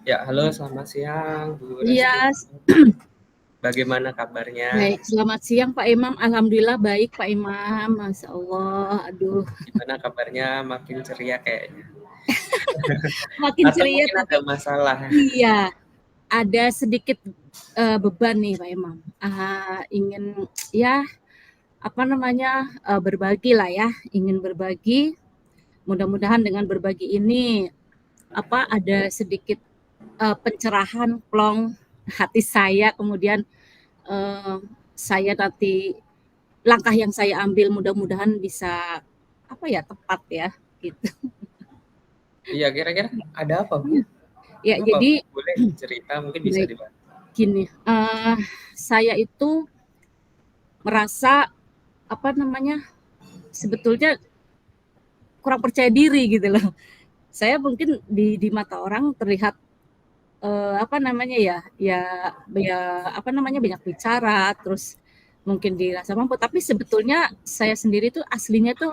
Ya, halo selamat siang Bu Resti. Iya, Bagaimana kabarnya? baik. Selamat siang Pak Imam. Alhamdulillah baik Pak Imam. Masya Allah. Aduh, Gimana kabarnya? Makin ceria kayaknya. makin Atau ceria mungkin ada tapi masalah? iya ada sedikit beban nih Pak Imam. Ingin ya apa namanya berbagi lah ya. Ingin berbagi. Mudah-mudahan dengan berbagi ini ada sedikit pencerahan plong hati saya. Kemudian eh, saya nanti langkah yang saya ambil mudah-mudahan bisa tepat ya gitu. Iya, kira-kira ada apa Bu? Ya Kenapa jadi boleh cerita? Mungkin bisa baik dibantu. gini, saya itu merasa sebetulnya kurang percaya diri gitu loh. Saya mungkin di mata orang terlihat banyak bicara, terus mungkin dirasa mampu, tapi sebetulnya saya sendiri tuh aslinya tuh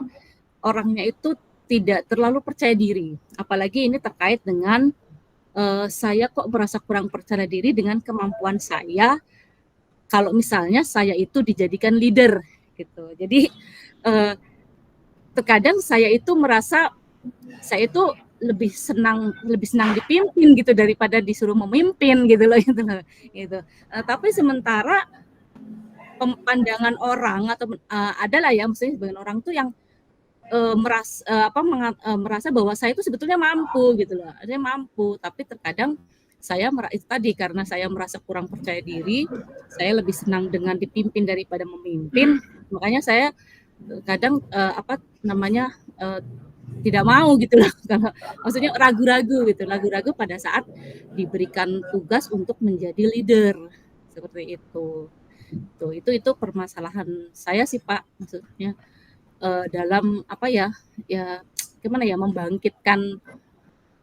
orangnya itu tidak terlalu percaya diri. Apalagi ini terkait dengan saya kok merasa kurang percaya diri dengan kemampuan saya kalau misalnya saya itu dijadikan leader gitu. Jadi eh, terkadang saya itu merasa saya itu lebih senang dipimpin gitu daripada disuruh memimpin gitu loh gitu. Tapi sementara pandangan orang atau adalah ya, maksudnya sebagian orang tuh yang merasa bahwa saya itu sebetulnya mampu gitu loh. Saya mampu, tapi terkadang itu tadi karena saya merasa kurang percaya diri, saya lebih senang dengan dipimpin daripada memimpin. Makanya saya kadang tidak mau gitu loh. Kalau maksudnya ragu-ragu pada saat diberikan tugas untuk menjadi leader seperti itu. Tuh, itu permasalahan saya sih Pak, maksudnya dalam ya gimana ya, membangkitkan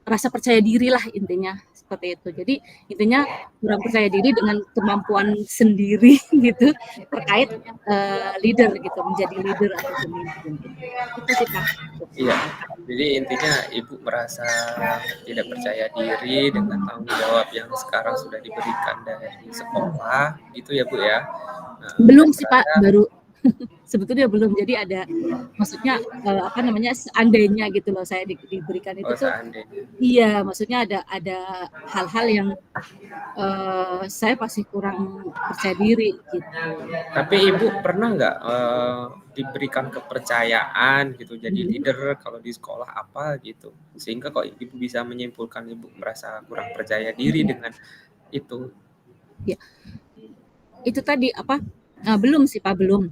rasa percaya diri lah intinya seperti itu. Jadi intinya kurang percaya diri dengan kemampuan sendiri gitu terkait leader gitu, menjadi leader atau pemimpin gitu. Itu sih Pak. Iya, jadi intinya Ibu merasa tidak percaya diri dengan tanggung jawab yang sekarang sudah diberikan dari sekolah, gitu ya Bu ya. Dan Belum sih Pak, merasa baru sebetulnya belum. Jadi ada maksudnya seandainya gitu loh saya diberikan itu oh tuh, seandainya. iya maksudnya ada hal-hal yang saya pasti kurang percaya diri gitu. Tapi Ibu pernah nggak diberikan kepercayaan gitu jadi Mhm. leader kalau di sekolah apa gitu, sehingga kok Ibu bisa menyimpulkan Ibu merasa kurang percaya diri Mhm. dengan itu? Ya, itu tadi belum sih Pak, belum.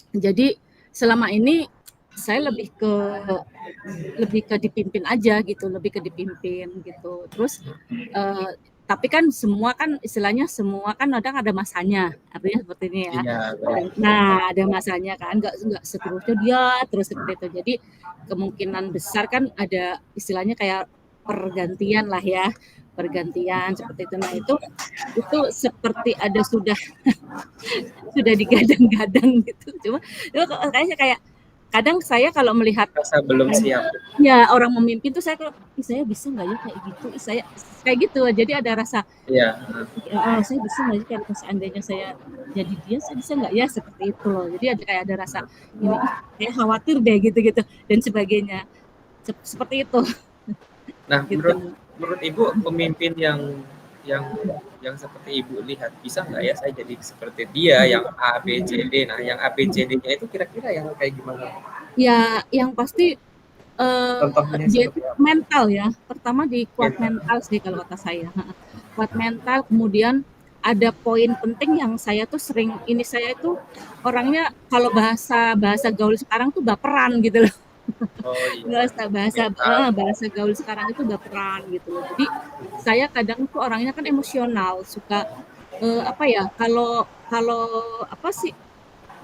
Jadi selama ini saya lebih ke dipimpin aja gitu, lebih ke dipimpin gitu. Terus eh, tapi kan semua kan istilahnya semua kan kadang ada masanya, artinya seperti ini ya. Iya, benar. Nah, ada masanya kan, nggak seterusnya dia terus seperti itu. Jadi kemungkinan besar kan ada istilahnya kayak pergantian lah ya, pergantian seperti itu. Nah itu seperti ada sudah digadang-gadang gitu. Cuma kayaknya kayak kadang saya kalau melihat Rasa belum siap. ya orang memimpin tuh saya kalau saya bisa nggak ya kayak gitu, saya kayak gitu. Jadi ada rasa Iya, saya bisa nggak sih kalau seandainya saya jadi dia, saya bisa nggak ya seperti itu loh. Jadi ada rasa ini, kayak khawatir deh gitu-gitu dan sebagainya. Seperti itu nah menurut gitu. menurut Ibu pemimpin yang yang seperti Ibu lihat bisa nggak ya saya jadi seperti dia yang A B C D. Nah yang A B C D-nya itu kira-kira yang kayak gimana? Ya yang pasti Contohnya dia seperti itu apa? mental ya. Pertama di kuat Mental. mental sih kalau kata saya. Kuat mental, kemudian ada poin penting yang saya tuh sering ini, saya itu orangnya kalau bahasa bahasa gaul sekarang tuh baperan gitu loh. Oh iya, Bahasa bahasa mental. bahasa gaul sekarang itu baperan gitu loh. Jadi saya kadang tuh orangnya kan emosional, suka kalau kalau apa sih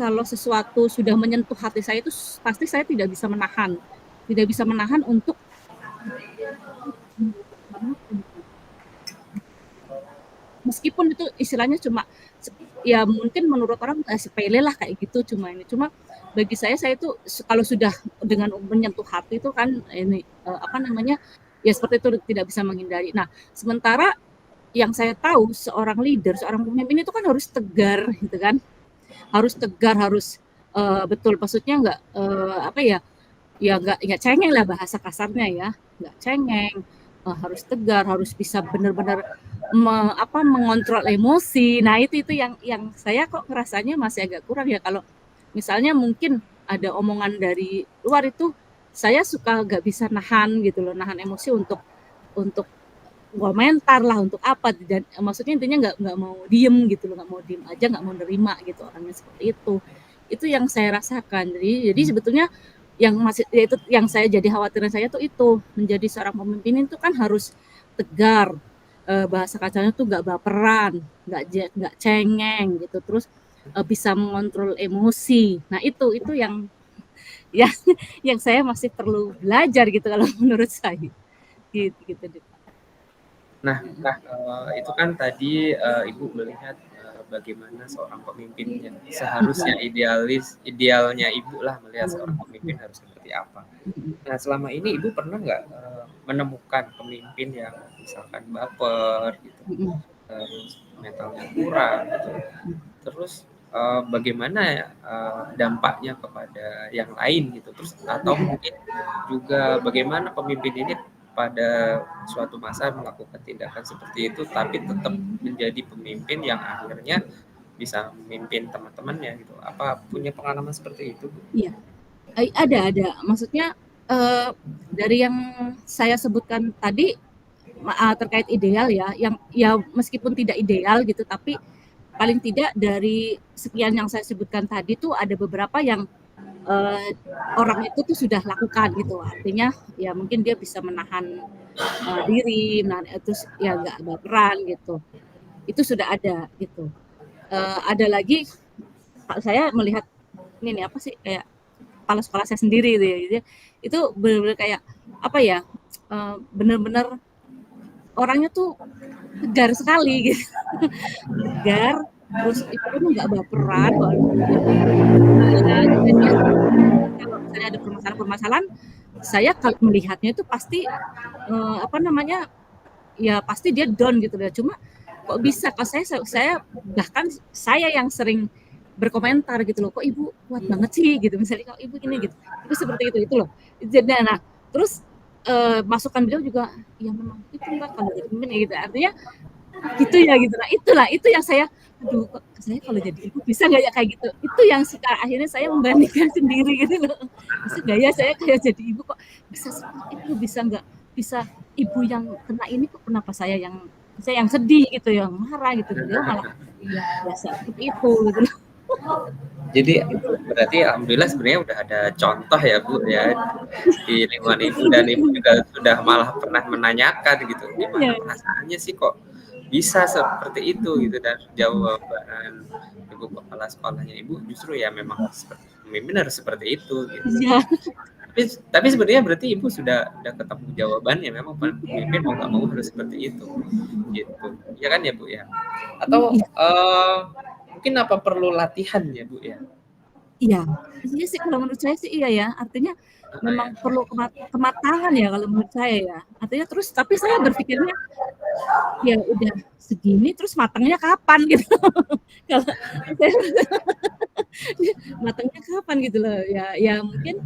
kalau sesuatu sudah menyentuh hati saya itu pasti saya tidak bisa menahan untuk meskipun itu istilahnya cuma ya mungkin menurut orang sepele lah kayak gitu, cuma bagi saya itu kalau sudah dengan menyentuh hati itu kan ini ya seperti itu, tidak bisa menghindari. Nah, sementara yang saya tahu seorang leader, seorang pemimpin itu kan harus tegar gitu kan. Harus tegar, harus betul maksudnya apa ya, ya nggak cengeng lah bahasa kasarnya ya, nggak cengeng, harus tegar, harus bisa benar-benar mengontrol emosi. Nah itu yang saya kok ngerasanya masih agak kurang ya, kalau misalnya mungkin ada omongan dari luar itu, saya suka nggak bisa nahan gitu loh, nahan emosi untuk komentar lah, untuk apa, dan maksudnya intinya nggak mau diem gitu loh, nggak mau diem aja, nggak mau nerima gitu orangnya seperti itu yang saya rasakan. Jadi sebetulnya yang masih itu yang saya jadi khawatiran saya tuh itu, menjadi seorang pemimpin itu kan harus tegar, bahasa kacanya tuh nggak baperan, nggak cengeng gitu, terus bisa mengontrol emosi. Nah itu yang yang saya masih perlu belajar gitu kalau menurut saya gitu deh. Nah, itu kan tadi Ibu melihat bagaimana seorang pemimpin yang seharusnya idealnya Ibu lah melihat seorang pemimpin harus seperti apa. Nah, selama ini Ibu pernah nggak menemukan pemimpin yang misalkan baper gitu, terus mentalnya kurang gitu, terus bagaimana dampaknya kepada yang lain gitu, terus atau mungkin juga bagaimana pemimpin ini pada suatu masa melakukan tindakan seperti itu tapi tetap menjadi pemimpin yang akhirnya bisa memimpin teman-temannya gitu. Apa punya pengalaman seperti itu, Bu? Iya, ada. Maksudnya dari yang saya sebutkan tadi terkait ideal ya, yang ya meskipun tidak ideal gitu, tapi paling tidak dari sekian yang saya sebutkan tadi tuh ada beberapa yang orang itu tuh sudah lakukan gitu. Artinya ya mungkin dia bisa menahan diri, menahan terus ya nggak baperan gitu. Itu sudah ada gitu. Ada lagi saya melihat ini nih apa sih, kayak kepala sekolah saya sendiri gitu ya, gitu ya. Itu benar-benar kayak apa ya, benar-benar orangnya tuh tegar sekali gitu. Tegar, terus itu pun nggak baperan walaupun dia dan dia kalau misalnya ada permasalahan-permasalahan, saya kalau melihatnya itu pasti apa namanya, ya pasti dia down gitu ya. Cuma kok bisa, kalau saya bahkan saya yang sering berkomentar gitu loh, kok ibu kuat banget sih gitu, misalnya kok ibu gini gitu, itu seperti itu loh. Jadi nah terus masukan beliau juga ya memang itu mbak kalau jadi pemimpin gitu, artinya gitu ya gitu. Nah itulah itu yang saya, aduh kok saya kalau jadi ibu bisa nggak ya kayak gitu, itu yang sekarang akhirnya saya membandingkan sendiri gitu loh, bisa nggak ya saya kayak jadi ibu kok bisa seperti itu, bisa nggak, bisa ibu yang kena ini kok kenapa saya yang sedih gitu, yang marah gitu, beliau malah biasa seperti itu gitu. Jadi berarti alhamdulillah sebenarnya udah ada contoh ya Bu ya di lingkungan Ibu, dan Ibu juga sudah malah pernah menanyakan gitu, gimana Ya, perasaannya sih kok bisa seperti itu gitu, dan jawaban Ibu kepala sekolahnya Ibu justru ya memang seperti pemimpin harus seperti itu gitu. ya, Tapi sebenarnya berarti Ibu sudah ketemu jawabannya, memang pemimpin mau nggak mau harus seperti itu gitu. Ya kan ya Bu ya? Atau mungkin apa perlu latihan ya Bu ya? iya, iya sih kalau menurut saya sih iya ya, artinya memang Ya. perlu kematangan ya kalau menurut saya ya. Artinya terus tapi saya berpikirnya ya udah segini terus matangnya kapan gitu. Kalau saya matangnya kapan gitu loh. Ya mungkin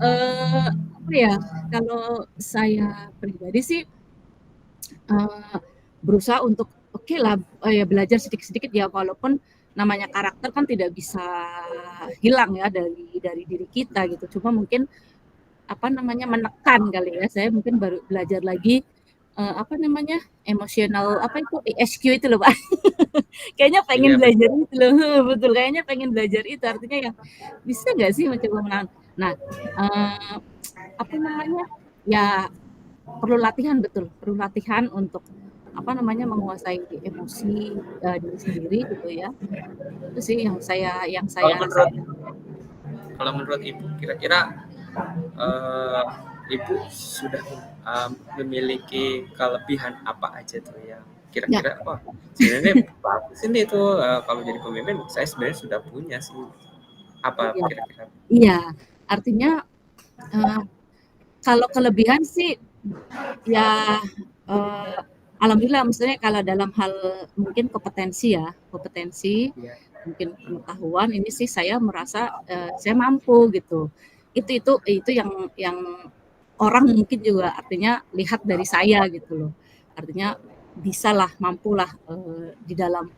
apa ya, kalau saya pribadi sih berusaha untuk oke lah ya belajar sedikit-sedikit ya, walaupun namanya karakter kan tidak bisa hilang ya dari diri kita gitu. Cuma mungkin apa namanya, menekan kali ya. Saya mungkin baru belajar lagi apa namanya, emosional apa itu ESQ itu loh Pak. Kayaknya pengen Iya belajar betul. itu loh, betul kayaknya pengen belajar itu, artinya yang bisa nggak sih mencoba menahan. Nah, apa namanya, ya perlu latihan, betul, perlu latihan untuk apa namanya, menguasai emosi diri sendiri gitu ya. Itu sih yang saya Kalau menurut rasakan. Ibu kira-kira uh, Ibu sudah memiliki kelebihan apa aja tuh yang Ya, kira-kira wah sebenarnya bagus ini tuh kalau jadi pemimpin saya sebenarnya sudah punya sih, apa iya, kira-kira? iya. Artinya kalau kelebihan sih Ya, eee, alhamdulillah maksudnya kalau dalam hal mungkin kompetensi ya, kompetensi, Iya. mungkin pengetahuan ini sih saya merasa, saya mampu gitu. Itu yang orang mungkin juga artinya lihat dari saya gitu loh. Artinya bisalah, mampulah, di dalam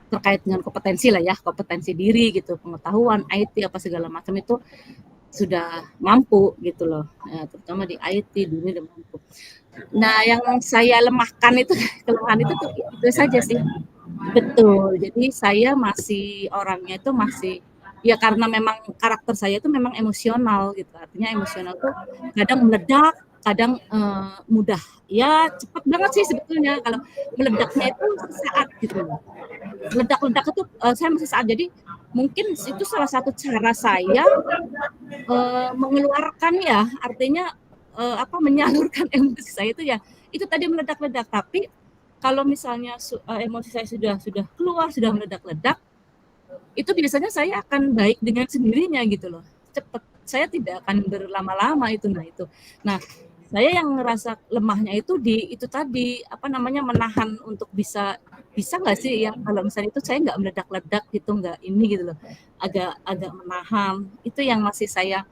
terkait dengan kompetensi lah ya, kompetensi diri gitu, pengetahuan, IT, apa segala macam itu sudah mampu gitu loh, terutama di IT dunia udah mampu. Nah, yang saya lemahkan itu kelemahan tuh itu saja sih. Betul, jadi saya masih orangnya itu masih ya karena memang karakter saya itu memang emosional gitu, artinya emosional tuh kadang meledak, kadang, mudah. Ya cepat banget sih sebetulnya kalau meledaknya itu sesaat gitu loh. Meledak-ledak itu, saya masih sesaat. Jadi mungkin itu salah satu cara saya, mengeluarkan ya, artinya, menyalurkan emosi saya itu ya, itu tadi meledak-ledak. Tapi kalau misalnya emosi saya sudah keluar, sudah meledak-ledak, itu biasanya saya akan baik dengan sendirinya gitu loh, cepet. Saya tidak akan berlama-lama itu, nah itu. Nah, saya yang ngerasa lemahnya itu di itu tadi, menahan untuk bisa nggak sih ya kalau misalnya itu saya nggak meledak-ledak gitu, nggak ini gitu loh, agak agak menahan. Itu yang masih saya,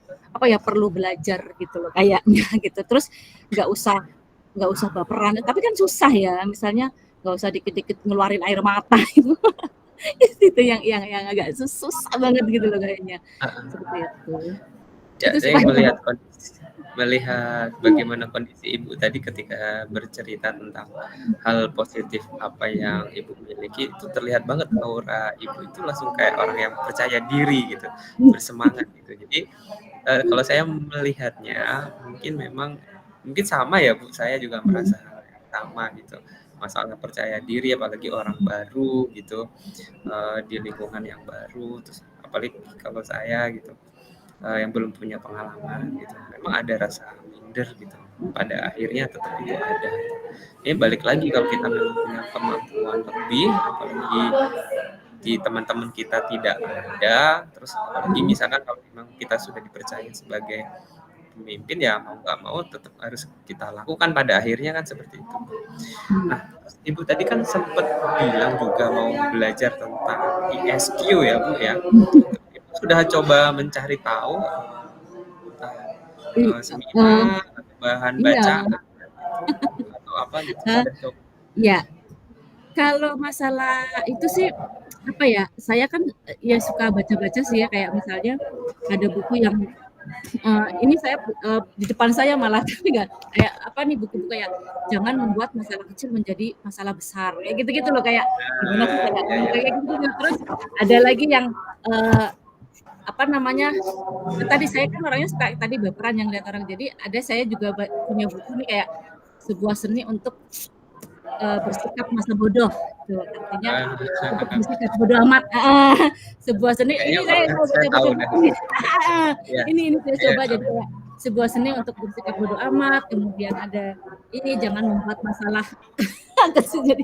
perlu belajar gitu loh kayaknya gitu. Terus nggak usah nggak usah baperan, tapi kan susah ya, misalnya nggak usah dikit-dikit ngeluarin air mata itu. Itu yang agak susah banget gitu loh kayaknya, Heeh. seperti itu. Ya, Itu saya supaya melihat bagaimana kondisi Ibu tadi ketika bercerita tentang hal positif apa yang Ibu miliki, itu terlihat banget aura Ibu itu langsung kayak orang yang percaya diri gitu, bersemangat gitu. Jadi, kalau saya melihatnya mungkin sama ya Bu, saya juga merasa hal yang sama gitu. Masalah percaya diri apalagi orang baru gitu, di lingkungan yang baru, terus apalagi kalau saya gitu, yang belum punya pengalaman gitu, memang ada rasa minder gitu, pada akhirnya tetap itu ada. Ini balik lagi kalau kita memang punya kemampuan lebih, apalagi di teman-teman kita tidak ada, terus apalagi misalkan kalau memang kita sudah dipercaya sebagai pemimpin, ya mau nggak mau tetap harus kita lakukan pada akhirnya kan seperti itu. Nah, Ibu tadi kan sempat bilang juga mau belajar tentang ESQ ya Bu ya. Ibu sudah coba mencari tahu entah, seminar atau bahan iya, bacaan gitu, atau apa gitu, eee, sudah coba? iya. Kalau masalah itu sih, saya kan, ya suka baca-baca sih ya, kayak misalnya ada buku yang, ini saya, di depan saya malah tapi nggak kayak buku-buku kayak jangan membuat masalah kecil menjadi masalah besar, kayak gitu-gitu loh, kayak gimana sih Nah, kayak iya iya. kayak gitu-gitu. Terus ada lagi yang, eee, apa namanya, tadi saya kan orangnya suka tadi baperan yang lihat orang, jadi ada saya juga punya buku nih kayak sebuah seni untuk, bersikap masa bodoh, gitu. Artinya untuk Ah, bersikap bodo amat, heeh, sebuah seni kayaknya ini saya kalau saya baca-baca tahu dah. buku ini heeh, Iya, ini saya iya coba jadi tahu. kayak sebuah seni untuk bersikap bodo amat, kemudian ada ini jangan membuat masalah kecil jadi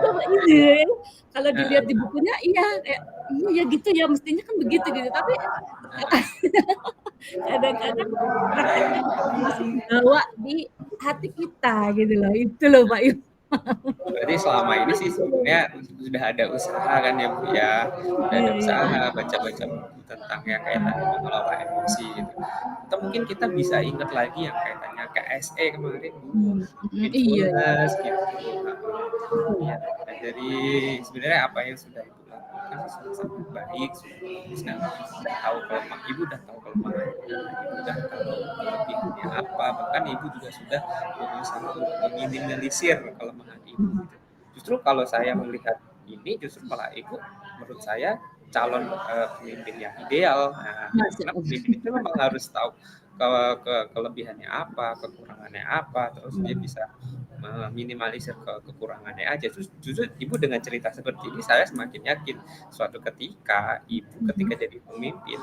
coba ide, kalau dilihat di bukunya iya kayak, iya ya gitu ya mestinya kan begitu gitu, tapi kadang-kadang prakteknya kita masih dibawa di hati kita gitu loh, itu loh Pak Iwan. Berarti selama ini sih sebenarnya sudah ada usaha kan ya Bu ya, sudah ada Iya iya usaha iya. baca-baca buku tentang yang kayak tadi mengelola emosi gitu. Atau mungkin kita bisa ingat lagi yang kaitannya KSE kemarin dulu, Iya iya. mindfulness gitu. Betul. Iya, nah dari sebenarnya apa yang sudah Ibu lakukan sih sudah sangat baik, sudah bagus dan sudah tahu Ibu udah tahu kelemahannya, Ibu udah tahu kelebihannya apa, bahkan Ibu juga sudah berusaha untuk meminimalisir kelemahan Ibu gitu. Justru kalau saya melihat ini justru malah Ibu menurut saya calon pemimpin yang ideal. Nah, Masya karena Allah. pemimpin itu memang harus tahu kelebihannya apa, kekurangannya apa, terus dia bisa meminimalisir kekurangannya aja. Terus justru Ibu dengan cerita seperti ini saya semakin yakin suatu ketika Ibu ketika jadi pemimpin,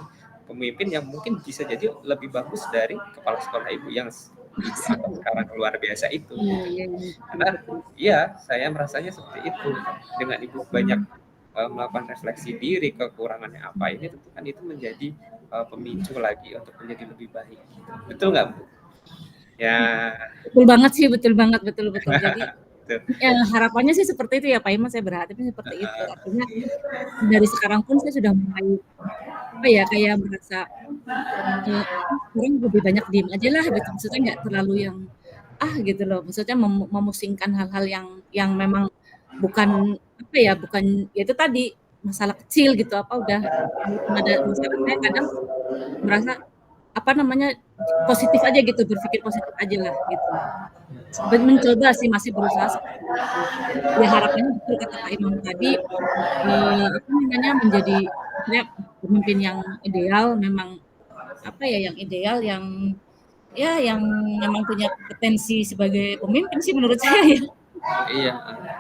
pemimpin yang mungkin bisa jadi lebih bagus dari kepala sekolah Ibu yang Ibu Masya anggap Allah. sekarang luar biasa itu Iya gitu. iya iya, betul Karena betul. iya, saya merasanya seperti itu. Dengan Ibu banyak melakukan refleksi diri kekurangannya apa ini tentu kan itu menjadi pemicu lagi untuk menjadi lebih baik. Betul nggak Bu? Ya. Betul banget sih, betul banget, betul betul. Jadi, Tuh. harapannya sih seperti itu ya Pak Iman, saya berharapnya seperti itu. Artinya dari sekarang pun saya sudah mulai, apa ya, kayak merasa, sekarang lebih banyak diem aja lah gitu, maksudnya nggak terlalu yang, gitu loh, maksudnya memusingkan hal-hal yang memang bukan, apa ya, bukan ya itu tadi, masalah kecil gitu, apa, udah walaupun ada masalah saya kadang merasa, apa namanya, positif aja gitu, berpikir positif ajalah gitu. Mencoba sih, masih berusaha seperti itu. Ya harapannya betul kata Kak Imam tadi, apa namanya, menjadi maksudnya pemimpin yang ideal memang, apa ya, yang ideal, yang ya yang memang punya kompetensi sebagai pemimpin sih menurut saya ya. Iya,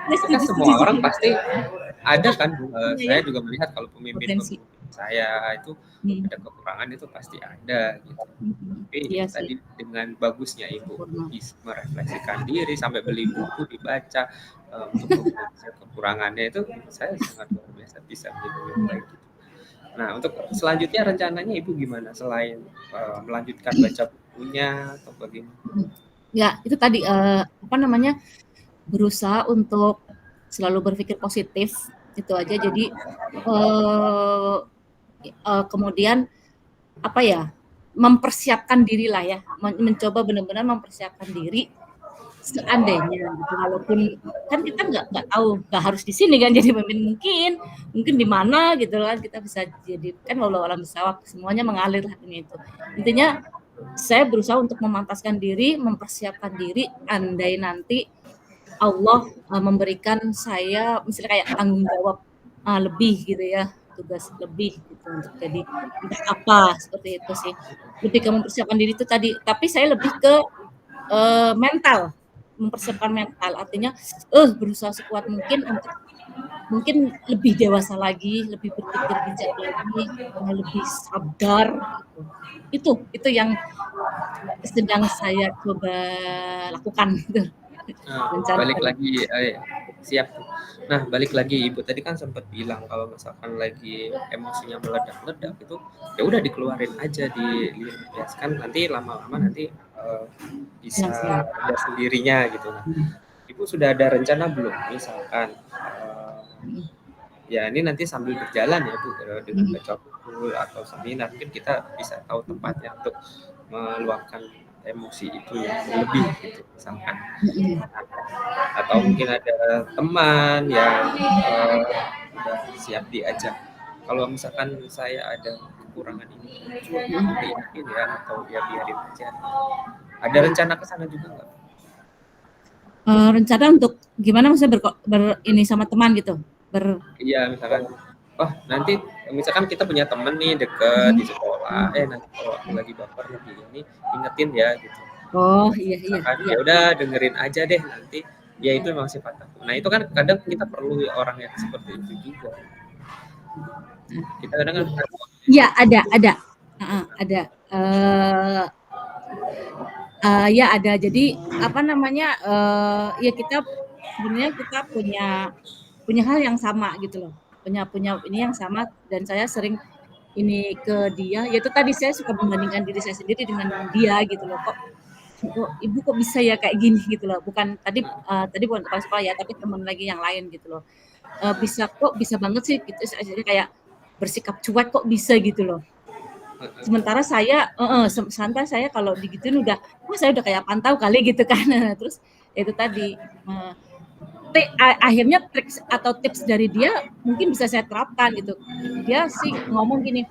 Ya itu kan setuju semua setuju orang juga. pasti ada kan, Iya ya, saya juga melihat kalau potensi. pemimpin-pemimpin saya itu Mhm, ada kekurangan itu pasti ada gitu. mhm. Tapi Iya itu sih, tadi dengan bagusnya Ibu sempurna. bisa merefleksikan diri sampai beli buku dibaca, untuk membaca kekurangannya itu menurut saya sangat luar biasa bisa menjadi lebih Iya, baik gitu. Nah untuk selanjutnya rencananya Ibu gimana selain, melanjutkan baca bukunya atau bagaimana? mhm. Ya itu tadi, apa namanya, berusaha untuk selalu berpikir positif, itu aja. Jadi, eee kemudian apa ya, mempersiapkan dirilah ya, mencoba benar-benar mempersiapkan diri seandainya gitu, walaupun kan kita nggak tahu, nggak harus di sini kan jadi pemimpin, mungkin di mana gitu kan, kita bisa jadi kan walau alam bisawab, semuanya mengalir lah ini itu. Intinya saya berusaha untuk memantaskan diri, mempersiapkan diri, andai nanti Allah, memberikan saya misalnya kayak tanggung jawab, lebih gitu ya, tugas lebih gitu untuk jadi entah apa, seperti itu sih. Lebih ke mempersiapkan diri itu tadi, tapi saya lebih ke, mental, mempersiapkan mental, artinya, berusaha sekuat mungkin untuk mungkin lebih dewasa lagi, lebih berpikir bijak lagi, lebih sabar gitu. Itu yang sedang saya coba lakukan gitu, Nah, rencana balik tadi. lagi, siap tuh. Nah, balik lagi Ibu tadi kan sempat bilang kalau misalkan lagi emosinya meledak-ledak itu, ya udah dikeluarin aja, dilampiaskan, nanti lama-lama Mhm, nanti, bisa iya sih. ada sendirinya gitu. Nah, Ibu sudah ada rencana belum? Misalkan, Mhm, ya ini nanti sambil berjalan ya Bu, dengan mhm, baca buku atau seminar, mungkin kita bisa tahu mhm, tempatnya untuk meluapkan emosi itu yang berlebih gitu misalkan. mhm, Atau mhm, mungkin ada teman yang, udah siap diajak, kalau misalkan saya ada kekurangan ini mhm, diingetin ya atau ya biarin aja, ada iya. rencana ke sana juga nggak? Rencana untuk gimana maksudnya ini sama teman gitu? Iya misalkan, oh nanti misalkan kita punya temen nih deket Mhm, di sekolah, mhm. nanti kalau aku lagi baper lagi ini ingetin ya gitu. Oh, iya iya Misalkan iya. ya udah dengerin aja deh nanti, ya itu memang sifat aku. Nah itu kan kadang kita perlu orang yang seperti itu juga. Nah, Kita kadang kan iya ada, heeh, ada, eee ya ada. Jadi, apa namanya, ya kita sebenarnya kita punya punya hal yang sama gitu loh, punya punya ini yang sama dan saya sering ini ke dia, ya itu tadi saya suka membandingkan diri saya sendiri dengan dia gitu loh, kok ibu kok bisa ya kayak gini gitu loh, bukan tadi, tadi bukan kepala sekolah ya, tapi temen lagi yang lain gitu loh. Bisa banget sih gitu, jadi kayak bersikap cuek kok bisa gitu loh. Sementara saya santai saya kalau digituin udah, wah saya udah kayak pantau kali gitu kan. Terus ya itu tadi, eee, akhirnya trik atau tips dari dia mungkin bisa saya terapkan gitu. Dia sih ngomong gini,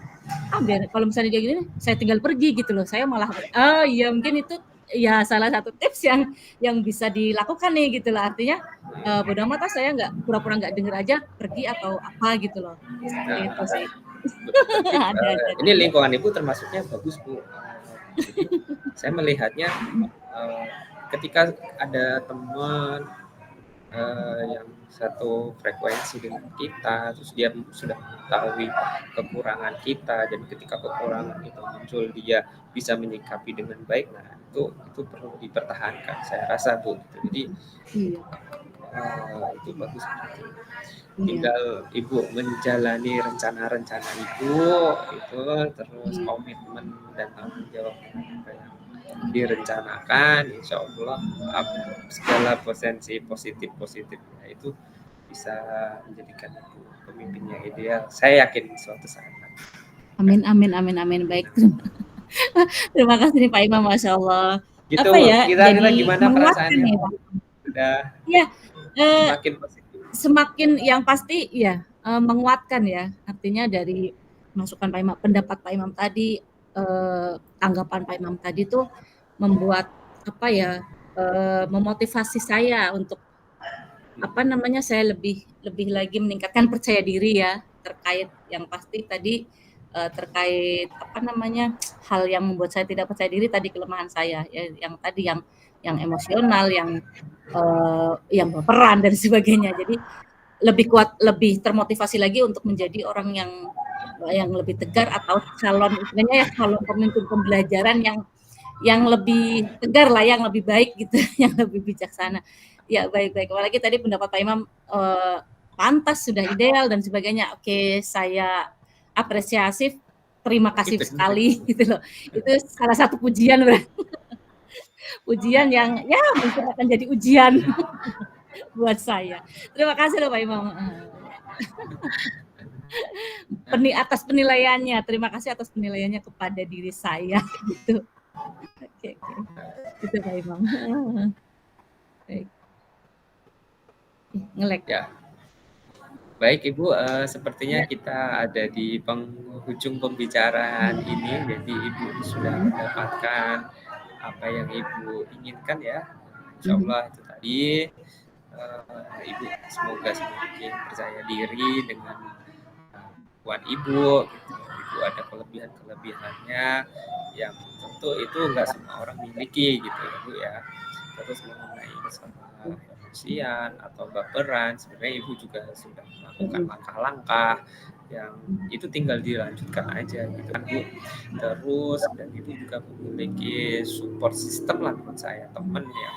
biar kalau misalnya dia gini, saya tinggal pergi gitu loh, saya malah oh iya mungkin itu ya salah satu tips yang bisa dilakukan nih gitu loh, artinya, bodo amat ah saya nggak pura-pura nggak denger aja, pergi atau apa gitu loh, seperti itu nah, sih. berarti, Ada. ini lingkungan Ibu termasuknya bagus, Bu. Jadi saya melihatnya, Mhm, eee, ketika ada teman, yang satu frekuensi dengan kita, terus dia sudah mengetahui kekurangan kita dan ketika kekurangan itu muncul dia bisa menyikapi dengan baik, nah itu perlu dipertahankan saya rasa, Bu, gitu. Jadi, iya itu bagus gitu. iya Tinggal Ibu menjalani rencana-rencana Ibu, itu terus iya komitmen dan tanggung jawab dengan apa yang direncanakan, insya Allah segala potensi positifnya itu bisa menjadikan Ibu pemimpin yang ideal. Saya yakin suatu saat nanti. Amin, amin, amin, amin. Baik. Terima kasih nih Pak Imam, Masya Allah. Gitu, Apa ya, kira-kira jadi gimana menguatkan perasaannya ya Bu? Pak. Sudah Iya, semakin positif. semakin yang pasti ya menguatkan ya. Artinya dari masukan Pak Imam, pendapat Pak Imam tadi, tanggapan Pak Imam tadi tuh membuat apa ya, memotivasi saya untuk apa namanya, saya lebih lagi meningkatkan percaya diri ya, terkait yang pasti tadi, terkait apa namanya, hal yang membuat saya tidak percaya diri tadi, kelemahan saya ya, yang tadi yang emosional, yang baperan dan sebagainya. Jadi lebih kuat, lebih termotivasi lagi untuk menjadi orang yang lebih tegar, atau calon, istilahnya ya calon pemimpin pembelajaran yang lebih tegar lah, yang lebih baik gitu, yang lebih bijaksana. Ya, baik-baik. Apalagi tadi pendapat Pak Imam, pantas, sudah ideal dan sebagainya. Oke, saya apresiasi, terima kasih sekali gitu loh. Itu salah satu pujian pujian yang ya mungkin akan jadi ujian buat saya. Terima kasih loh Pak Imam. Atas penilaiannya, terima kasih atas penilaiannya kepada diri saya gitu. Oke. Itu Pak Imam. Baik. Ngelek. Ya. Baik Ibu, sepertinya kita ada di penghujung pembicaraan ini, jadi Ibu sudah mendapatkan apa yang Ibu inginkan ya. Insya Allah itu tadi, Ibu semoga semakin percaya diri dengan kemampuan Ibu. Gitu. Ibu ada kelebihannya yang tentu itu nggak semua orang miliki gitu ya Bu ya. Terus mengenai masalah emosian atau baperan, sebenarnya Ibu juga sudah melakukan langkah-langkah yang itu tinggal dilanjutkan aja gitu kan Bu. Terus dan Ibu juga memiliki support system lah menurut saya, teman yang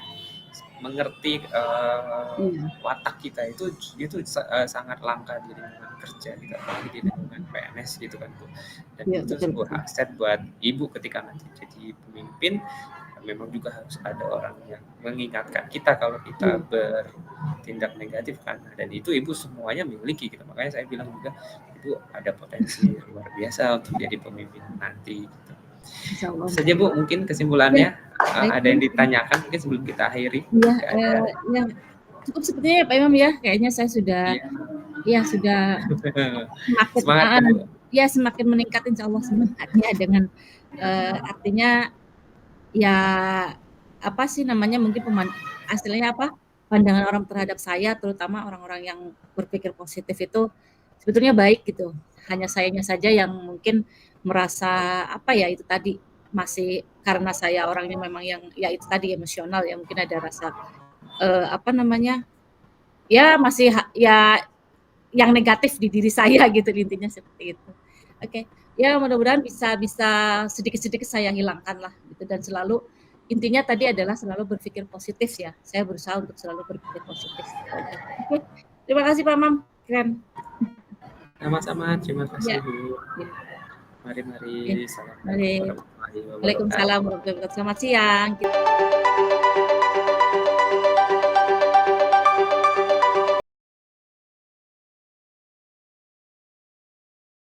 mengerti watak kita itu sangat langka di lingkungan kerja gitu, apalagi di lingkungan PNS gitu kan Bu. Dan Ya, itu betul. sebuah aset buat Ibu ketika nanti jadi pemimpin. Memang juga harus ada orang yang mengingatkan kita kalau kita bertindak negatif kan, dan itu Ibu semuanya miliki gitu. Makanya saya bilang juga Ibu ada potensi luar biasa untuk jadi pemimpin nanti gitu. Saja Bu, mungkin kesimpulannya ada yang ditanyakan mungkin sebelum kita akhiri. Ya, cukup sepertinya ya Pak Imam ya, kayaknya saya sudah semakin meningkat insya Allah semangatnya dengan artinya ya apa sih namanya, mungkin istilahnya apa, pandangan orang terhadap saya, terutama orang-orang yang berpikir positif itu sebetulnya baik gitu. Hanya sayanya saja yang mungkin merasa apa ya, itu tadi masih karena saya orangnya memang yang ya itu tadi emosional ya, mungkin ada rasa apa namanya, ya masih ya yang negatif di diri saya gitu, intinya seperti itu. Oke. Ya mudah-mudahan bisa sedikit-sedikit saya hilangkan lah gitu, dan selalu intinya tadi adalah selalu berpikir positif ya. Saya berusaha untuk selalu berpikir positif. Oke. Terima kasih Pak Mam. Keren. Sama-sama, terima kasih Ya. Bu. Mari. Assalamualaikum warahmatullahi wabarakatuh. Waalaikumsalam warahmatullahi wabarakatuh. Selamat siang.